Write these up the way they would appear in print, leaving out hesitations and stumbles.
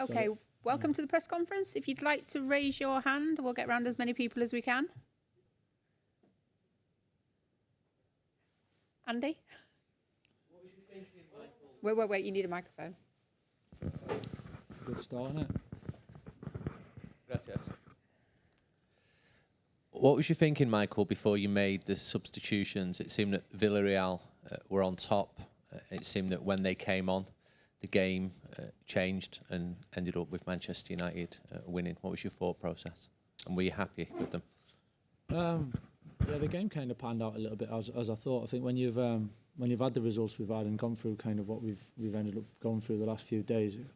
Okay, welcome to the press conference. If you'd like to raise your hand, we'll get round as many people as we can. Andy? What was you thinking, Michael? Wait, you need a microphone. Good start, isn't it? Gracias. What was you thinking, Michael, before you made the substitutions? It seemed that Villarreal were on top. It seemed that when they came on, the game changed and ended up with Manchester United winning. What was your thought process? And were you happy with them? Yeah, the game kind of panned out a little bit as I thought. I think when you've had the results we've had and gone through kind of what we've ended up going through the last few days, it'd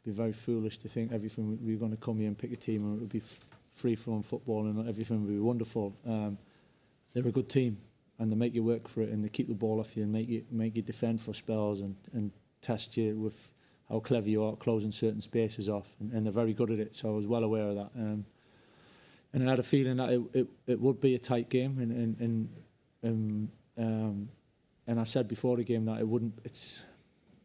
be very foolish to think everything we were going to come here and pick a team and it would be free-flowing football and everything would be wonderful. They're a good team and they make you work for it and they keep the ball off you and make you defend for spells and test you with how clever you are at closing certain spaces off, and they're very good at it. So I was well aware of that, and I had a feeling that it would be a tight game, and I said before the game that it wouldn't.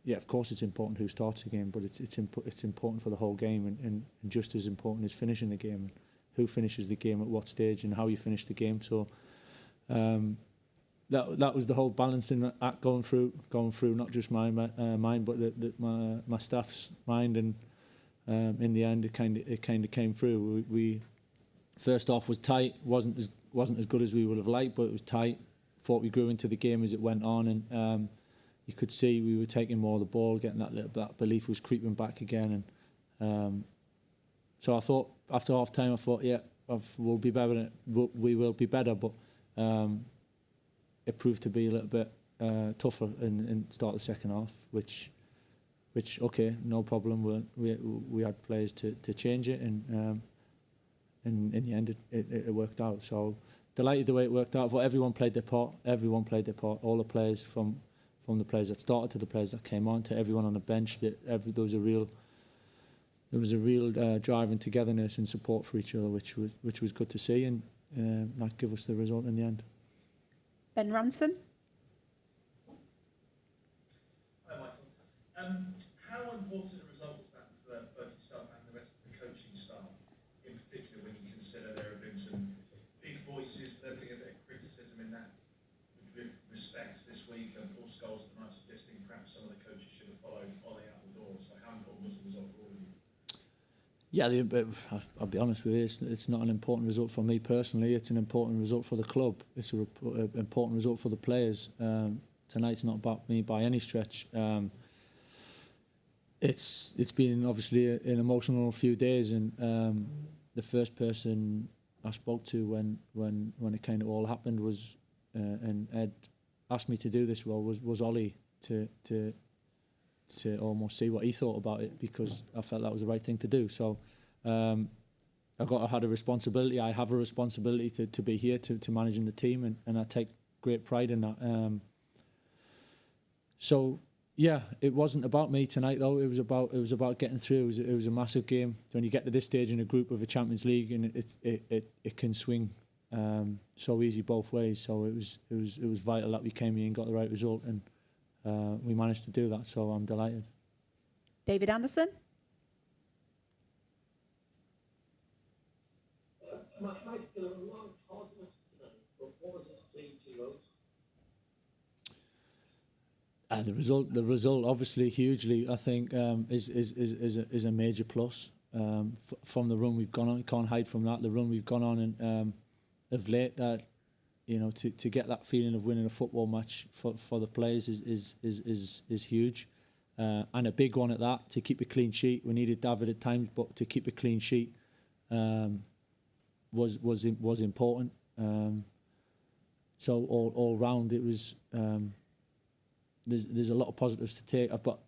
Of course it's important who starts the game, but it's important for the whole game, and just as important is finishing the game, and who finishes the game at what stage and how you finish the game. So. That was the whole balancing act going through not just my mind but my staff's mind, and in the end it kind of came through. We first off was tight, wasn't as good as we would have liked, but it was tight. Thought we grew into the game as it went on, and you could see we were taking more of the ball, getting that belief was creeping back again, and so I thought after half time we'll be better. We will be better, but. It proved to be a little bit tougher in start the second half, which okay, no problem. We had players to change it, and in the end it worked out. So delighted the way it worked out. I thought everyone played their part. All the players from the players that started to the players that came on to everyone on the bench. There was a real drive and togetherness and support for each other, which was good to see, and that gave us the result in the end. Ben Ransom. Hi, Michael. How important a result was that for both yourself and the rest of the coaching staff, in particular when you consider there have been some big voices levelling a bit of criticism in that respect this week, and Paul Scholes tonight suggesting perhaps some of the coaches should have followed Ollie out the door. So how important was the result for all of you? Yeah, I'll be honest with you, it's not an important result for me personally. It's an important result for the club. It's an important result for the players. Tonight's not about me by any stretch. It's been obviously an emotional few days, and the first person I spoke to when it kind of all happened was, and Ed asked me to do this role, was Ollie, to almost see what he thought about it, because I felt that was the right thing to do. So I had a responsibility. I have a responsibility to be here to managing the team, and I take great pride in that. So yeah, it wasn't about me tonight though. It was about getting through. It was a massive game. So when you get to this stage in a group of a Champions League, and it can swing so easy both ways. So it was vital that we came here and got the right result, and we managed to do that, so I'm delighted. David Anderson. Mike, there were a lot of positives tonight, but what was displeasing to you most? The result, obviously, hugely, I think, is a major plus. From the run we've gone on, you can't hide from that. The run we've gone on, and of late, that to get that feeling of winning a football match for the players is huge, and a big one at that. To keep a clean sheet, we needed David at times, but to keep a clean sheet was important. So all round, it was. There's a lot of positives to take, but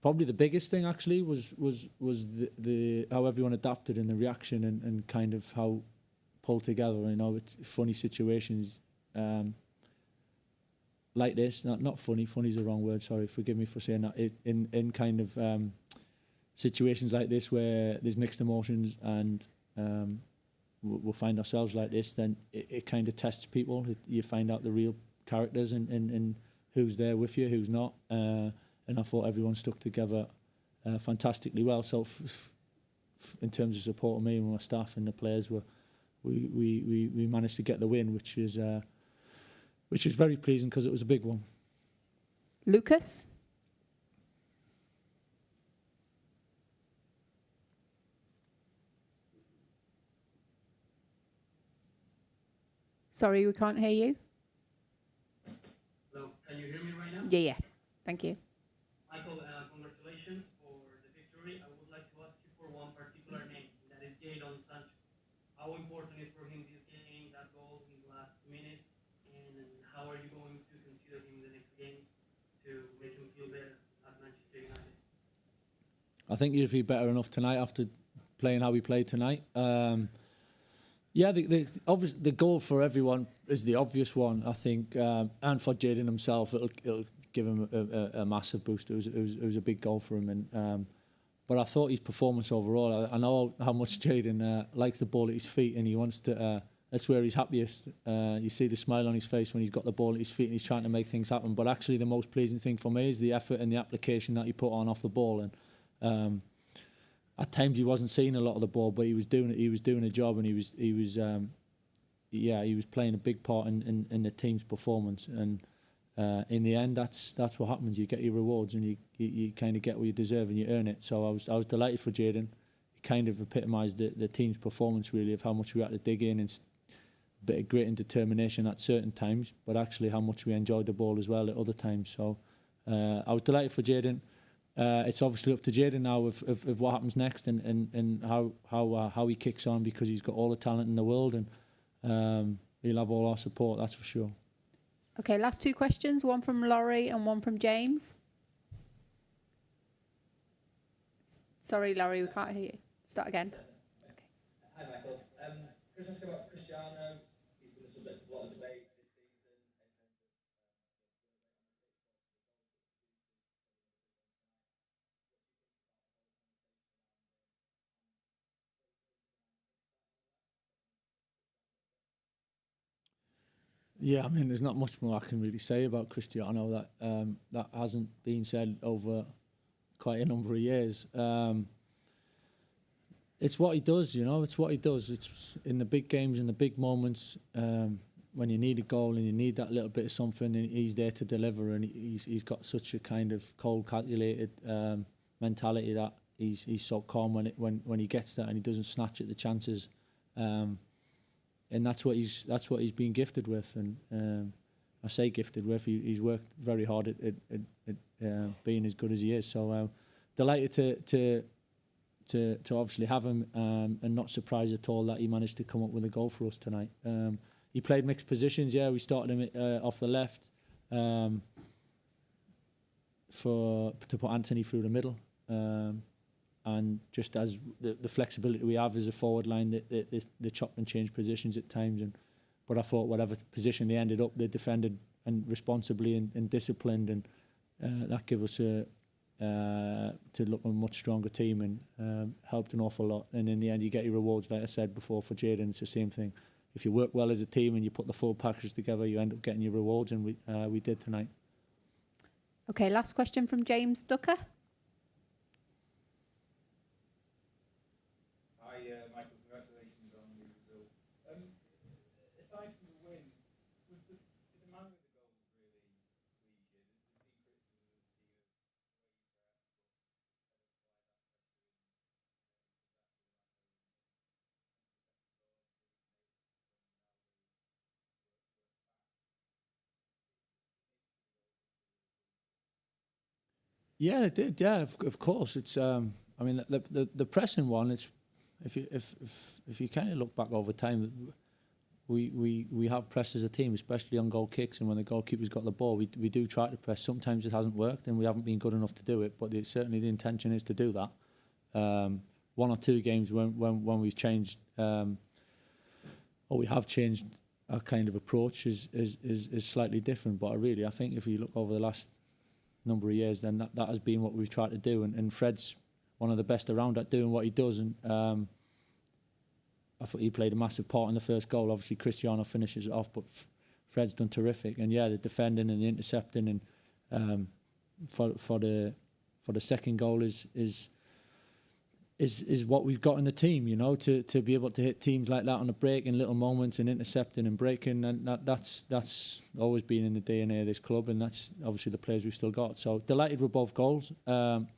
probably the biggest thing actually was the how everyone adapted and the reaction and kind of how pulled together. It's funny situations like this. Not funny. Funny's the wrong word. Sorry, forgive me for saying that. In kind of situations like this where there's mixed emotions and we'll find ourselves like this, then it kind of tests people. You find out the real characters and who's there with you, who's not. And I thought everyone stuck together fantastically well. So in terms of supporting me and my staff and the players, we managed to get the win, which is very pleasing because it was a big one. Lucas? Sorry, we can't hear you. Hello, can you hear me right now? Yeah. Thank you. Michael, congratulations for the victory. I would like to ask you for one particular name, that is Jadon Sancho. How important is for him this game, that goal in the last minute, and how are you going to consider him in the next games to make him feel better at Manchester United? I think he'll be better enough tonight after playing how we played tonight. The goal for everyone is the obvious one, I think, and for Jadon himself, it'll give him a massive boost. It was a big goal for him, and but I thought his performance overall. I know how much Jadon likes the ball at his feet, and he wants to. That's where he's happiest. You see the smile on his face when he's got the ball at his feet and he's trying to make things happen. But actually, the most pleasing thing for me is the effort and the application that he put on off the ball, and. At times he wasn't seeing a lot of the ball, but he was doing it. He was doing a job, and he was playing a big part in the team's performance. And in the end, that's what happens. You get your rewards, and you kind of get what you deserve, and you earn it. So I was delighted for Jadon. He kind of epitomised the team's performance, really, of how much we had to dig in and a bit of grit and determination at certain times, but actually how much we enjoyed the ball as well at other times. So I was delighted for Jadon. It's obviously up to Jadon now of what happens next and how he kicks on, because he's got all the talent in the world, and he'll have all our support, that's for sure. Okay, last two questions, one from Laurie and one from James. Sorry, Laurie, we can't hear you. Start again. Okay. Hi, Michael. Chris asked about Cristiano. He's been the subject of a lot of debate this season in terms of Yeah, I mean, there's not much more I can really say about Cristiano that hasn't been said over quite a number of years. It's what he does, you know. It's what he does. It's in the big games, in the big moments, when you need a goal and you need that little bit of something, and he's there to deliver. And he's got such a kind of cold, calculated mentality that he's so calm when he gets that, and he doesn't snatch at the chances. And that's what he's been gifted with, and I say gifted with. He's worked very hard at being as good as he is. So delighted to obviously have him, and not surprised at all that he managed to come up with a goal for us tonight. He played mixed positions. Yeah, we started him off the left to put Anthony through the middle. And just as the flexibility we have as a forward line, the chop and change positions at times. But I thought whatever position they ended up, they defended and responsibly and disciplined, and that gave us to look a much stronger team, and helped an awful lot. And in the end, you get your rewards, like I said before, for Jadon. It's the same thing. If you work well as a team and you put the full package together, you end up getting your rewards, and we did tonight. Okay, last question from James Ducker. Michael, congratulations on the result. Aside from the win, did the man with the goal really please you? There's been criticism of the team of the way you press, Yeah, it did. Yeah, of course. It's. I mean, the pressing one. It's if you kind of look back over time, we have pressed as a team, especially on goal kicks, and when the goalkeeper's got the ball, we do try to press. Sometimes it hasn't worked, and we haven't been good enough to do it. But certainly the intention is to do that. One or two games when we've changed, or we have changed our kind of approach is slightly different. But I think if you look over the last number of years, then that has been what we've tried to do. And Fred's one of the best around at doing what he does. And I thought he played a massive part in the first goal. Obviously, Cristiano finishes it off, but Fred's done terrific. And yeah, the defending and the intercepting, and for for the second goal is what we've got in the team, you know, to be able to hit teams like that on the break in little moments and intercepting and breaking, and that's always been in the DNA of this club, and that's obviously the players we've still got. So delighted with both goals. I'm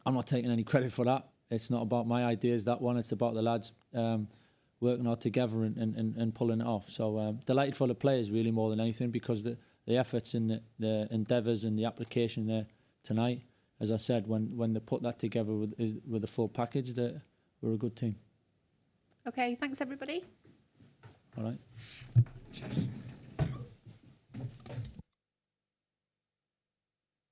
not taking any credit for that. It's not about my ideas, that one. It's about the lads working out together and pulling it off. So delighted for the players really more than anything, because the efforts and the endeavours and the application there tonight, as I said, when they put that together with a full package, that we're a good team. Okay, thanks everybody. All right. Cheers.